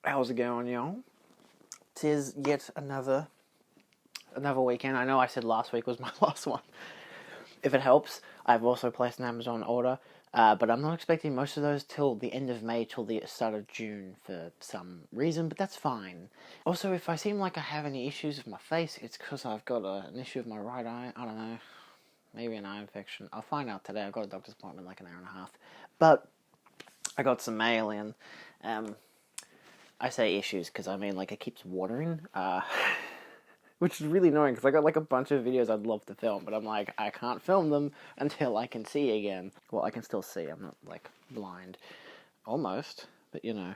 How's it going, y'all? Tis yet another weekend. I know I said last week was my last one. If it helps, I've also placed an Amazon order, but I'm not expecting most of those till the end of May, till the start of June for some reason, but that's fine. Also, if I seem like I have any issues with my face, it's because I've got an issue with my right eye. I don't know. Maybe an eye infection. I'll find out today. I've got a doctor's appointment in like an hour and a half. But I got some mail in. I say issues because I mean like it keeps watering, which is really annoying because I got like a bunch of videos I'd love to film, but I'm like, I can't film them until I can see again. Well, I can still see. I'm not like blind, almost, but you know.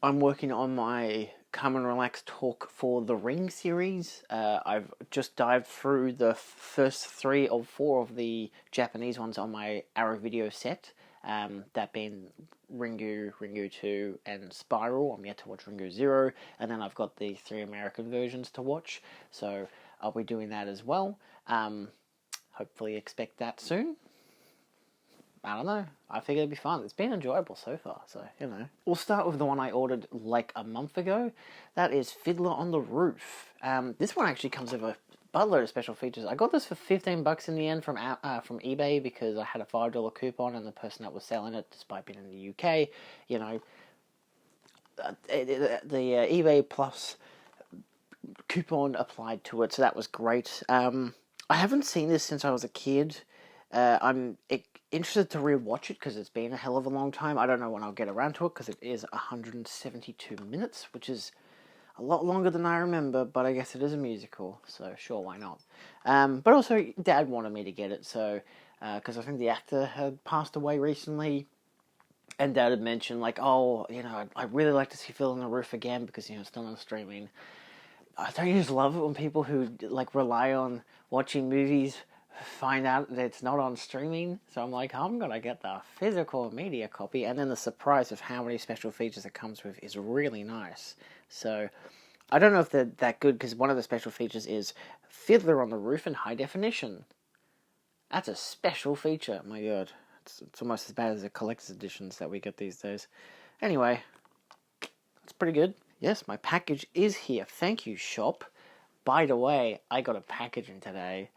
I'm working on my Come and Relax talk for the Ring series. I've just dived through the first 3 or 4 of the Japanese ones on my Arrow video set. That being Ringu, Ringu 2, and Spiral. I'm yet to watch Ringu 0, and then I've got the 3 American versions to watch, so I'll be doing that as well. Hopefully expect that soon. I don't know. I figure it'd be fun. It's been enjoyable so far, so, you know. We'll start with the one I ordered like a month ago. That is Fiddler on the Roof. This one actually comes with a buttload of special features. I got this for $15 in the end from eBay because I had a $5 coupon and the person that was selling it, despite being in the UK, you know, the eBay Plus coupon applied to it, so that was great. I haven't seen this since I was a kid. I'm interested to rewatch it because it's been a hell of a long time. I don't know when I'll get around to it because it is 172 minutes, which is a lot longer than I remember, but I guess it is a musical, so sure, why not? But also, Dad wanted me to get it, so, because I think the actor had passed away recently, and Dad had mentioned, like, oh, you know, I'd really like to see Fiddler on the Roof again, because, you know, it's still on streaming. Don't you just love it when people who, like, rely on watching movies find out that it's not on streaming? So I'm like, I'm gonna get the physical media copy, and then the surprise of how many special features it comes with is really nice. So I don't know if they're that good, because one of the special features is Fiddler on the Roof in high definition. That's a special feature. My god, it's almost as bad as the collector's editions that we get these days. Anyway, it's pretty good. Yes, my package is here. Thank you, shop. By the way, I got a package in today.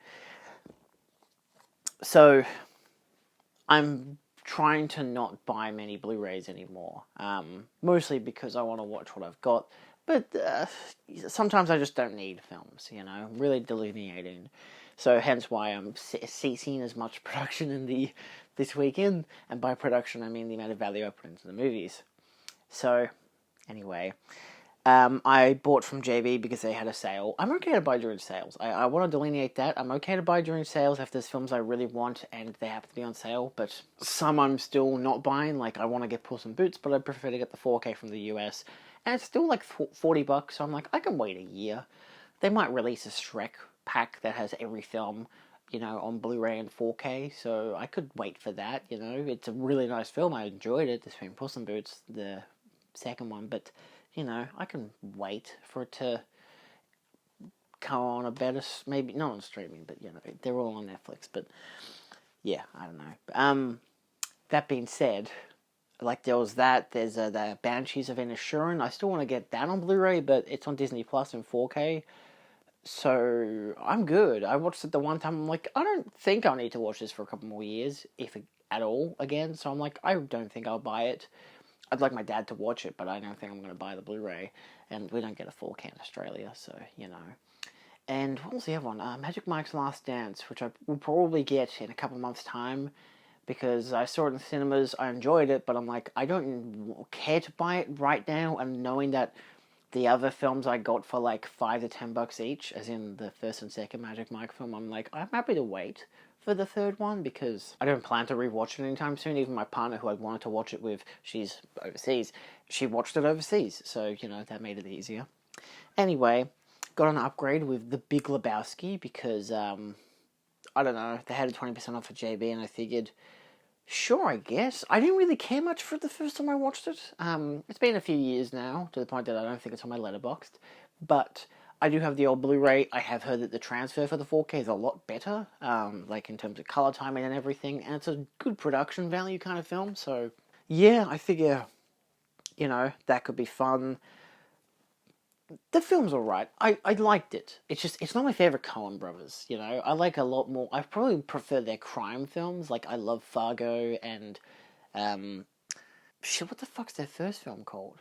So, I'm trying to not buy many Blu-rays anymore. Mostly because I want to watch what I've got. But sometimes I just don't need films, you know. I'm really delineating. So hence why I'm ceasing as much production in this weekend. And by production, I mean the amount of value I put into the movies. So, anyway, I bought from JB because they had a sale. I'm okay to buy during sales. I want to delineate that. I'm okay to buy during sales if there's films I really want and they happen to be on sale, but some I'm still not buying. Like, I want to get Puss in Boots, but I prefer to get the 4K from the US, and it's still like $40, so I'm like, I can wait a year. They might release a Shrek pack that has every film, you know, on Blu-ray and 4K, so I could wait for that, you know. It's a really nice film. I enjoyed it, between Puss in Boots, the second one, but you know, I can wait for it to come on a better, maybe not on streaming, but you know, they're all on Netflix. But yeah, I don't know. That being said, like there was that. There's the Banshees of Inisherin. I still want to get that on Blu-ray, but it's on Disney Plus in 4K. So I'm good. I watched it the one time. I'm like, I don't think I'll need to watch this for a couple more years, if at all, again. So I'm like, I don't think I'll buy it. I'd like my dad to watch it, but I don't think I'm going to buy the Blu-ray, and we don't get a 4K in Australia, so, you know. And what was the other one? Magic Mike's Last Dance, which I will probably get in a couple months' time, because I saw it in the cinemas, I enjoyed it, but I'm like, I don't care to buy it right now, and knowing that the other films I got for like $5 to $10 each, as in the first and second Magic Mike film, I'm like, I'm happy to wait for the third one, because I don't plan to rewatch it anytime soon. Even my partner, who I wanted to watch it with, she's overseas, she watched it overseas, so, you know, that made it easier. Anyway, got an upgrade with The Big Lebowski, because, I don't know, they had a 20% off at JB, and I figured, sure, I guess. I didn't really care much for it the first time I watched it. It's been a few years now, to the point that I don't think it's on my Letterboxd, but I do have the old Blu-ray. I have heard that the transfer for the 4K is a lot better, like in terms of color timing and everything, and it's a good production value kind of film, so yeah, I figure, you know, that could be fun. The film's alright. I liked it. It's just, it's not my favourite Coen brothers, you know? I like a lot more, I probably prefer their crime films, like I love Fargo and, shit, what the fuck's their first film called?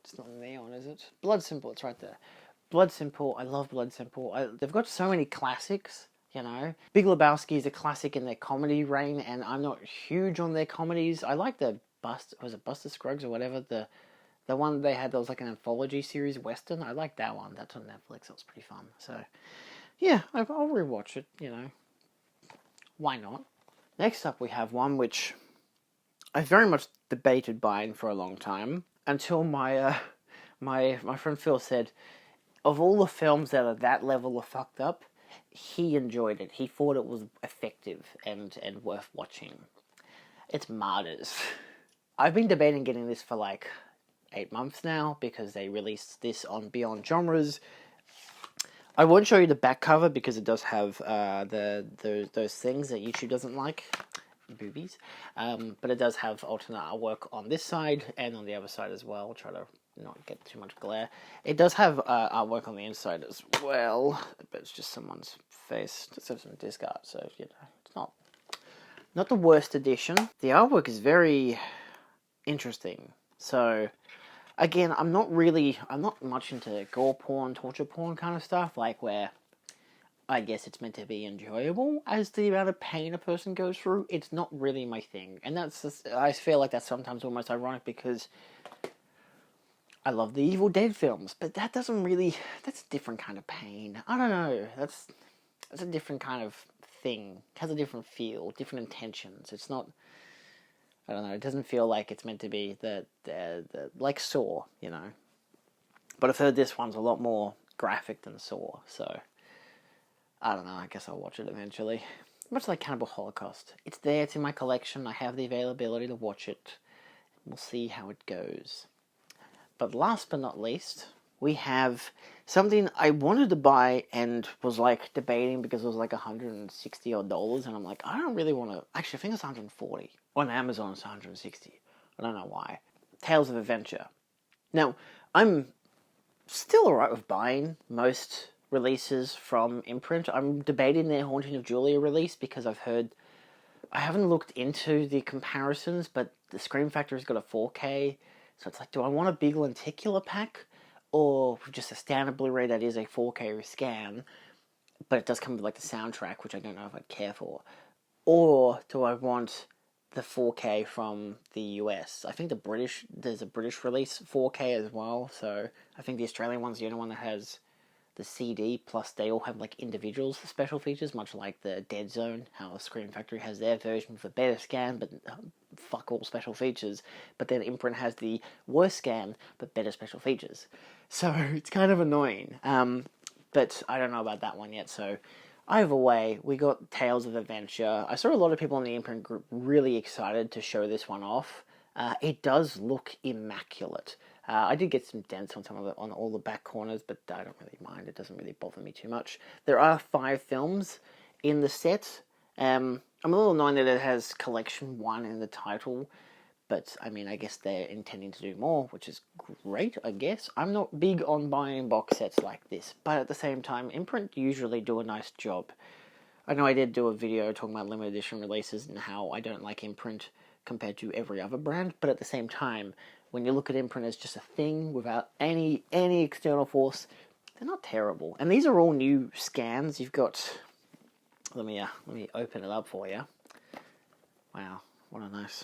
It's not Neon, is it? Blood Simple, it's right there. Blood Simple, I love Blood Simple. They've got so many classics, you know? Big Lebowski is a classic in their comedy reign, and I'm not huge on their comedies. I like the was it Buster Scruggs or whatever, the one they had that was like an anthology series, Western. I like that one. That's on Netflix. That was pretty fun. So, yeah, I'll rewatch it, you know. Why not? Next up, we have one which I very much debated buying for a long time until my friend Phil said, of all the films that are that level of fucked up, he enjoyed it. He thought it was effective and worth watching. It's Martyrs. I've been debating getting this for like 8 months now because they released this on Beyond Genres. I won't show you the back cover because it does have those things that YouTube doesn't like, boobies. But it does have alternate artwork on this side and on the other side as well. I'll try to not get too much glare. It does have artwork on the inside as well, but it's just someone's face. It has some disc art, so you know it's not the worst edition. The artwork is very interesting. So again, I'm not much into gore porn, torture porn kind of stuff, like where I guess it's meant to be enjoyable as the amount of pain a person goes through. It's not really my thing, and I feel like that's sometimes almost ironic because I love the Evil Dead films, but that's a different kind of pain. I don't know, that's a different kind of thing. It has a different feel, different intentions. It's not, I don't know, it doesn't feel like it's meant to be the like Saw, you know. But I've heard this one's a lot more graphic than Saw, so I don't know, I guess I'll watch it eventually. Much like Cannibal Holocaust. It's there, it's in my collection, I have the availability to watch it. We'll see how it goes. But last but not least, we have something I wanted to buy and was like debating because it was like $160 odd, and I'm like, I don't really want to. Actually, I think it's 140. On Amazon, it's 160. I don't know why. Tales of Adventure. Now, I'm still alright with buying most releases from Imprint. I'm debating their Haunting of Julia release because I haven't looked into the comparisons, but the Scream Factory's got a 4K. So it's like, do I want a big lenticular pack or just a standard Blu-ray that is a 4K scan, but it does come with like the soundtrack, which I don't know if I'd care for? Or do I want the 4K from the US? I think there's a British release 4K as well, so I think the Australian one's the only one that has the CD, plus they all have like individual special features, much like the Dead Zone, how Scream Factory has their version for better scan, but fuck all special features. But then Imprint has the worse scan, but better special features. So it's kind of annoying. But I don't know about that one yet, so either way, we got Tales of Adventure. I saw a lot of people in the Imprint group really excited to show this one off. It does look immaculate. I did get some dents on on all the back corners, but I don't really mind. It doesn't really bother me too much. There are 5 films in the set. I'm a little annoyed that it has Collection 1 in the title, but I mean, I guess they're intending to do more, which is great, I guess. I'm not big on buying box sets like this, but at the same time, Imprint usually do a nice job. I know I did do a video talking about limited edition releases and how I don't like Imprint compared to every other brand, but at the same time, when you look at Imprint as just a thing without any external force, they're not terrible. And these are all new scans. You've got, let me open it up for you. Wow, what a nice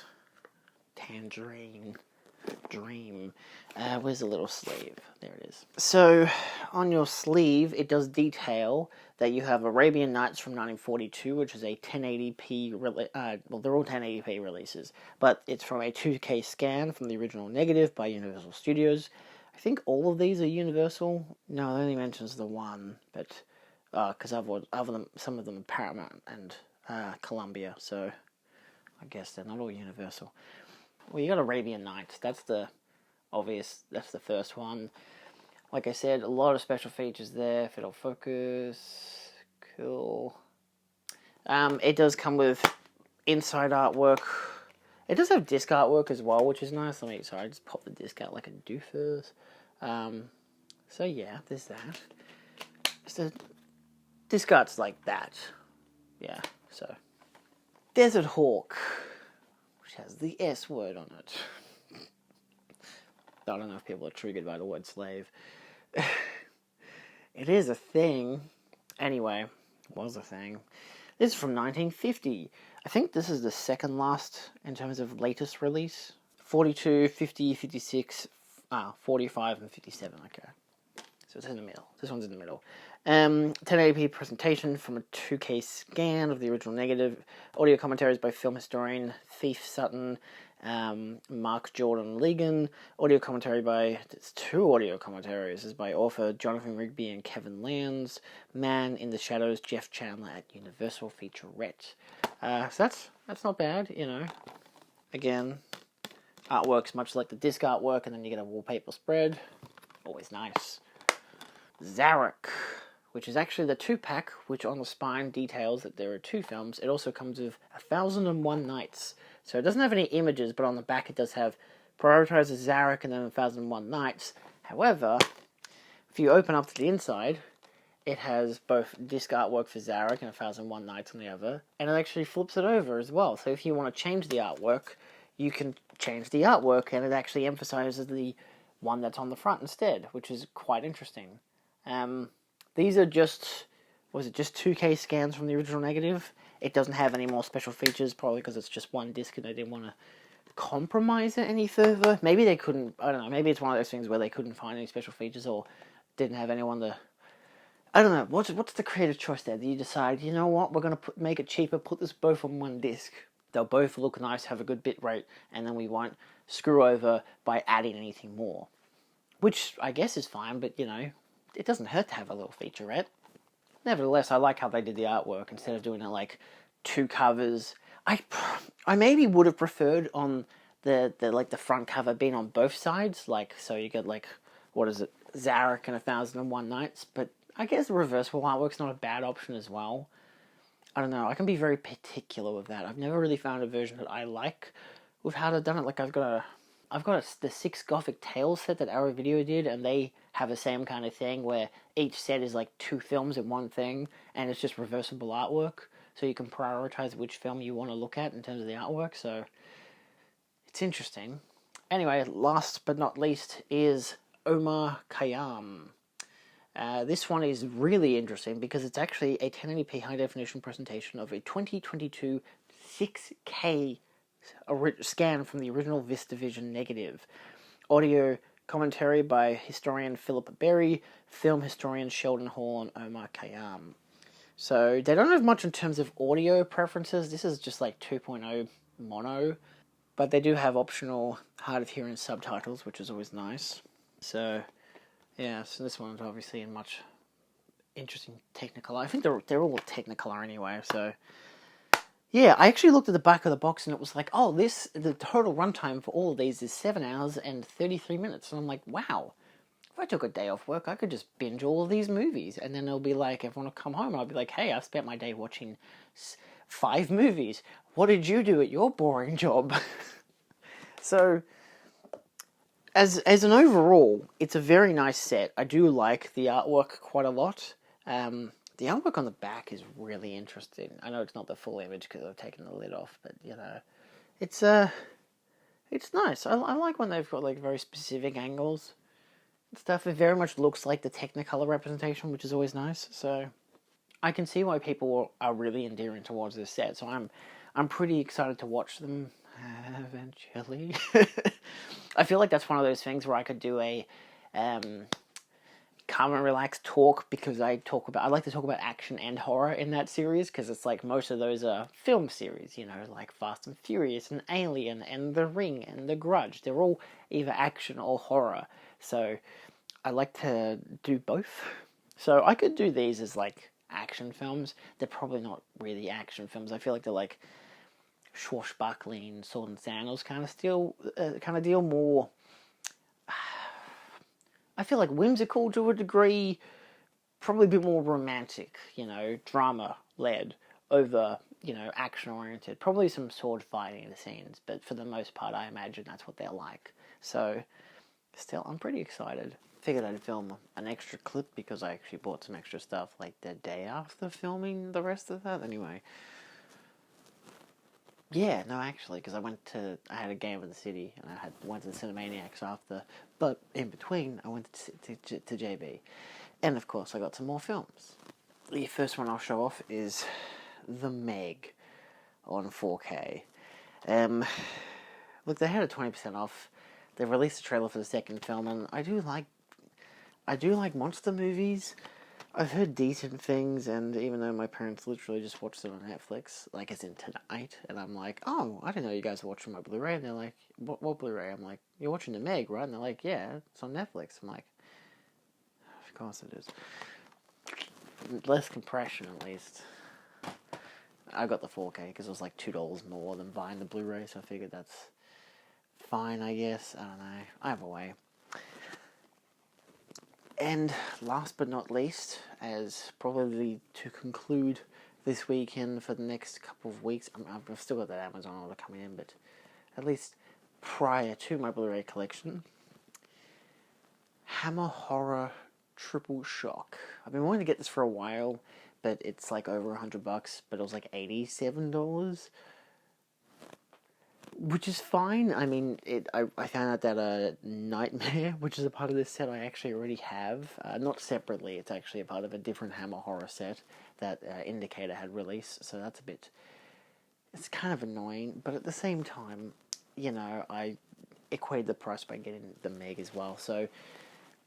tangerine dream. Where's the little sleeve? There it is. So, on your sleeve, it does detail that you have Arabian Nights from 1942, which is a 1080p, well, they're all 1080p releases, but it's from a 2K scan from the original negative by Universal Studios. I think all of these are Universal. No, it only mentions the one, but, because some of them are Paramount and Columbia, so I guess they're not all Universal. Well, you got Arabian Nights. That's the first one. Like I said, a lot of special features there. If it'll focus, cool. It does come with inside artwork. It does have disc artwork as well, which is nice. I just pop the disc out like a doofus. So yeah, there's that. So this art's like that. Yeah, so. Desert Hawk, which has the S word on it. I don't know if people are triggered by the word slave. It is a thing. Anyway, it was a thing. This is from 1950. I think this is the second last in terms of latest release. 42, 50, 56, 45, and 57. Okay. So it's in the middle. This one's in the middle. 1080p presentation from a 2K scan of the original negative. Audio commentaries by film historian Thief Sutton, Mark Jordan Legan. Audio commentary by... There's 2 audio commentaries. This is by author Jonathan Rigby and Kevin Lands. Man in the Shadows, Jeff Chandler at Universal Featurette. So that's not bad, you know. Again, artwork's much like the disc artwork, and then you get a wallpaper spread. Always nice. Zarek, which is actually the 2-pack, which on the spine details that there are 2 films. It also comes with 1001 Nights. So it doesn't have any images, but on the back it does have prioritizes Zarek and then 1001 Nights. However, if you open up to the inside, it has both disc artwork for Zarek and 1001 Nights on the other, and it actually flips it over as well. So if you want to change the artwork, you can change the artwork, and it actually emphasizes the one that's on the front instead, which is quite interesting. These are just 2K scans from the original negative. It doesn't have any more special features, probably because it's just one disc and they didn't want to compromise it any further. Maybe they couldn't, I don't know, maybe it's one of those things where they couldn't find any special features or didn't have anyone to... I don't know, what's the creative choice there? Do you decide, you know what, we're going to make it cheaper, put this both on one disc. They'll both look nice, have a good bit rate, and then we won't screw over by adding anything more. Which I guess is fine, but, you know, it doesn't hurt to have a little featurette. Nevertheless, I like how they did the artwork instead of doing it like 2 covers. I maybe would have preferred on the front cover being on both sides, like so you get like what is it, Zarek and 1001 Nights. But I guess the reversible artwork's not a bad option as well. I don't know. I can be very particular with that. I've never really found a version that I like with how they've done it. Like I've got the 6 Gothic Tales set that Arrow Video did, and they have the same kind of thing where each set is like 2 films in one thing, and it's just reversible artwork, so you can prioritize which film you want to look at in terms of the artwork, so it's interesting. Anyway, last but not least is Omar Khayyam. This one is really interesting because it's actually a 1080p high-definition presentation of a 2022 6K scan from the original VistaVision negative. Audio commentary by historian Philip Berry, film historian Sheldon Hall, and Omar Khayyam. So they don't have much in terms of audio preferences. This is just like 2.0 mono, but they do have optional hard of hearing subtitles, which is always nice. So yeah, so this one's obviously in much interesting Technicolor. I think they're all Technicolor anyway, so yeah, I actually looked at the back of the box and it was like, oh, the total runtime for all of these is 7 hours and 33 minutes. And I'm like, wow, if I took a day off work, I could just binge all of these movies. And then it'll be like, everyone will come home and I'll be like, hey, I spent my day watching 5 movies. What did you do at your boring job? So, as an overall, it's a very nice set. I do like the artwork quite a lot. The artwork on the back is really interesting. I know it's not the full image because I've taken the lid off, but, you know, it's nice. I like when they've got, like, very specific angles and stuff. It very much looks like the Technicolor representation, which is always nice. So I can see why people are really endearing towards this set. So I'm pretty excited to watch them eventually. I feel like that's one of those things where I could do a calm and relaxed talk, because I like to talk about action and horror in that series, because it's like most of those are film series, you know, like Fast and Furious and Alien and The Ring and The Grudge. They're all either action or horror, so I like to do both. So I could do these as like action films. They're probably not really action films. I feel like they're like swashbuckling, sword and sandals kind of deal, more. I feel like whimsical to a degree, probably a bit more romantic, you know, drama-led over, you know, action-oriented. Probably some sword fighting in the scenes, but for the most part, I imagine that's what they're like. So, still, I'm pretty excited. figured I'd film an extra clip because I actually bought some extra stuff like the day after filming the rest of that. Anyway, yeah, no, actually, because I had a game in the city and I went to the Cinemaniacs after, but in between I went to JB, and of course I got some more films. The first one I'll show off is The Meg on 4K. Look, they had a 20% off. They released a trailer for the second film, and I do like monster movies. I've heard decent things, and even though my parents literally just watched it on Netflix, like as in tonight, and I'm like, oh, I didn't know you guys were watching my Blu-ray, and they're like, what Blu-ray? I'm like, you're watching The Meg, right? And they're like, yeah, it's on Netflix. I'm like, of course it is. Less compression, at least. I got the 4K because it was like $2 more than buying the Blu-ray, so I figured that's fine, I guess. I don't know. Either way. And last but not least, as probably to conclude this weekend for the next couple of weeks, I've still got that Amazon order coming in, but at least prior to my Blu-ray collection, Hammer Horror Triple Shock. I've been wanting to get this for a while, but it's like over $100, but it was like $87, which is fine. I mean, I found out that Nightmare, which is a part of this set, I actually already have. Not separately, it's actually a part of a different Hammer Horror set that Indicator had released, so that's it's kind of annoying, but at the same time, you know, I equated the price by getting the Meg as well, so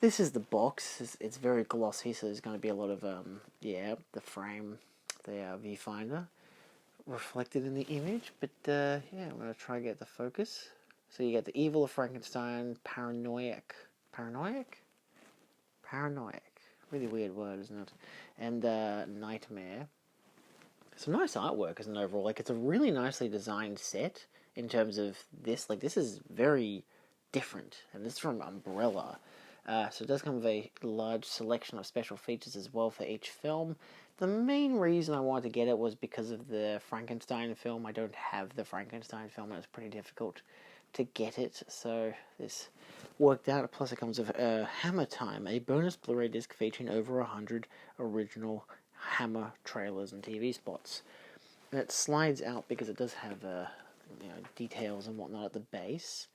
this is the box. It's very glossy, so there's going to be a lot of, the frame, the viewfinder reflected in the image, but I'm going to try to get the focus. So you get the Evil of Frankenstein, Paranoiac, really weird word, isn't it? And Nightmare. Some nice artwork as an overall, like it's a really nicely designed set in terms of this, like this is very different, and this is from Umbrella. So it does come with a large selection of special features as well for each film. The main reason I wanted to get it was because of the Frankenstein film. I don't have the Frankenstein film, and it's pretty difficult to get it, so this worked out. Plus it comes with Hammer Time, a bonus Blu-ray disc featuring over 100 original Hammer trailers and TV spots. And it slides out because it does have details and whatnot at the base.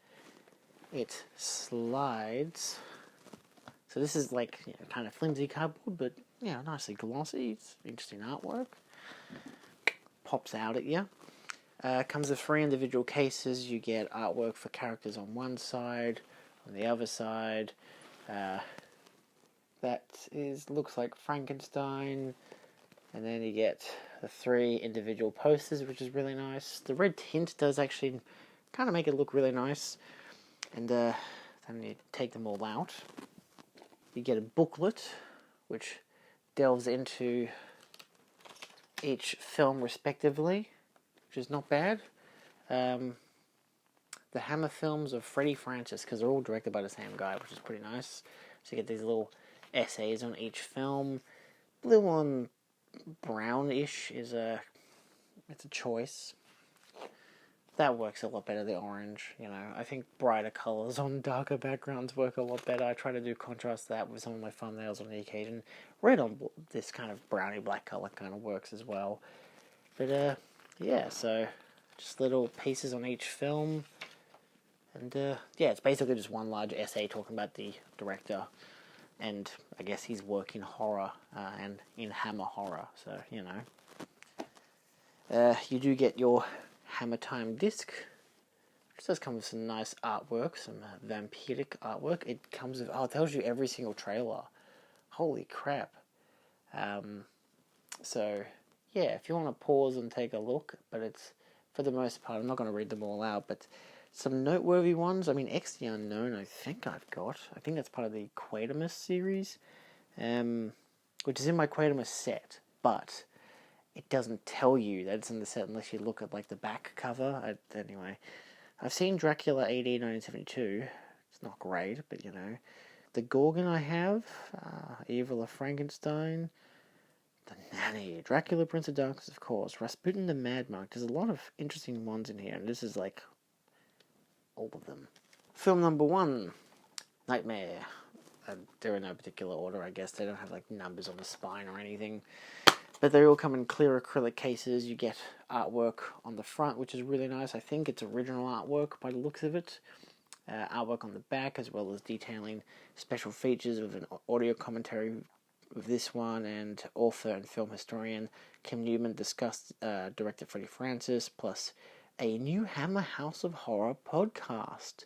It slides. So this is like kind of flimsy cardboard, but nicely glossy. It's interesting artwork. Pops out at you. Comes with 3 individual cases. You get artwork for characters on one side, on the other side. Looks like Frankenstein, and then you get the 3 individual posters, which is really nice. The red tint does actually kind of make it look really nice, and then you take them all out. You get a booklet, which delves into each film respectively, which is not bad. The Hammer films of Freddie Francis, because they're all directed by the same guy, which is pretty nice. So you get these little essays on each film. Blue on brownish it's a choice. That works a lot better, the orange, I think brighter colours on darker backgrounds work a lot better. I try to do contrast that with some of my thumbnails on the occasion. Red on this kind of browny black colour kind of works as well. But, so just little pieces on each film. And, it's basically just one large essay talking about the director. And I guess his work in horror and in Hammer Horror, so, you do get your Hammer Time disc, which does come with some nice artwork, some vampiric artwork. It comes with, it tells you every single trailer. Holy crap. So, if you want to pause and take a look, but it's, for the most part, I'm not going to read them all out, but some noteworthy ones. I mean, X the Unknown, I think I've got. I think that's part of the Quatermass series, which is in my Quatermass set, but it doesn't tell you that it's in the set unless you look at, like, the back cover. Anyway, I've seen Dracula AD 1972. It's not great, but, The Gorgon I have. Evil of Frankenstein. The Nanny. Dracula, Prince of Darkness, of course. Rasputin the Mad Monk. There's a lot of interesting ones in here, and this is, like, all of them. Film number 1. Nightmare. they're in no particular order, I guess. They don't have like numbers on the spine or anything. But they all come in clear acrylic cases. You get artwork on the front, which is really nice. I think it's original artwork by the looks of it. Artwork on the back, as well as detailing special features with an audio commentary of this one, and author and film historian Kim Newman discussed director Freddie Francis, plus a new Hammer House of Horror podcast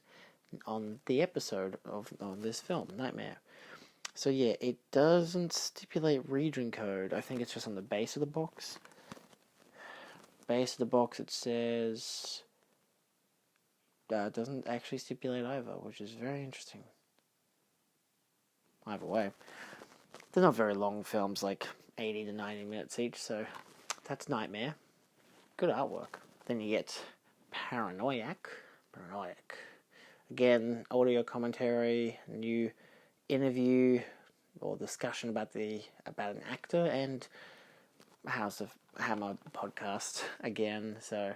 on the episode of this film, Nightmare. So yeah, it doesn't stipulate region code. I think it's just on the base of the box. Base of the box it says... it doesn't actually stipulate either, which is very interesting. Either way. They're not very long films, like 80 to 90 minutes each, so that's Nightmare. Good artwork. Then you get Paranoiac. Again, audio commentary, new interview or discussion about an actor, and House of Hammer podcast again. So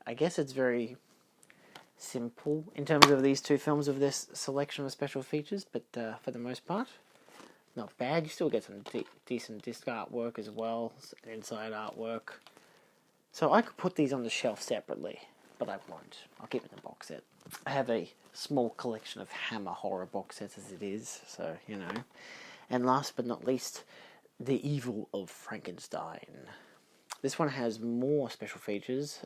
I guess it's very simple in terms of these two films of this selection of special features, but for the most part, not bad. You still get some decent disc artwork as well, inside artwork. So I could put these on the shelf separately, but I won't. I'll keep it in a box set. I have a small collection of Hammer horror box sets as it is, so, you know. And last but not least, The Evil of Frankenstein. This one has more special features.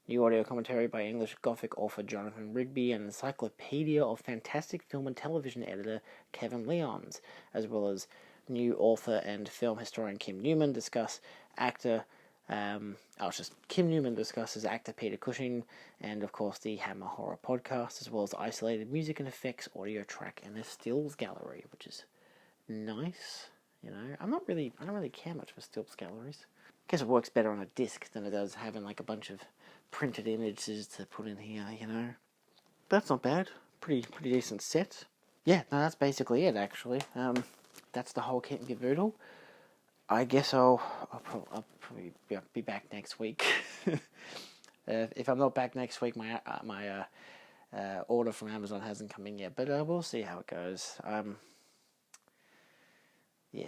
New audio commentary by English Gothic author Jonathan Rigby and Encyclopedia of Fantastic Film and Television editor Kevin Lyons, as well as new author and film historian Kim Newman discusses actor Peter Cushing, and of course the Hammer Horror podcast, as well as isolated music and effects, audio track, and a stills gallery, which is nice. You know, I don't really care much for stills galleries. I guess it works better on a disc than it does having like a bunch of printed images to put in here, you know. But that's not bad. Pretty decent set. Yeah, no, that's basically it, actually. That's the whole kit and caboodle. I guess I'll probably be back next week. If I'm not back next week, my order from Amazon hasn't come in yet, but we'll see how it goes. Yeah,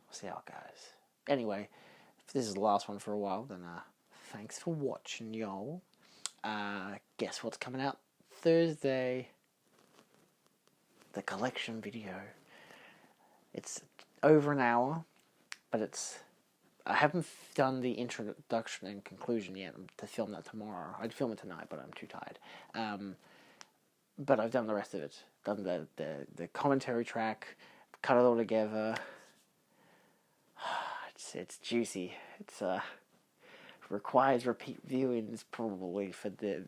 we'll see how it goes. Anyway, if this is the last one for a while, then thanks for watching, y'all. Guess what's coming out Thursday? The collection video. It's over an hour, but I haven't done the introduction and conclusion yet to film that tomorrow. I'd film it tonight, but I'm too tired. But I've done the rest of it. Done the commentary track, cut it all together. It's juicy. It's requires repeat viewing probably for the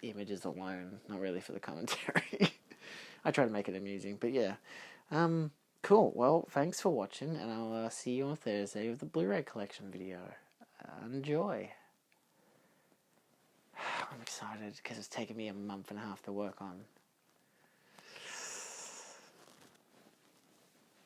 images alone, not really for the commentary. I try to make it amusing, but yeah. Cool. Well, thanks for watching, and I'll see you on Thursday with the Blu-ray collection video. Enjoy. I'm excited because it's taken me a month and a half to work on.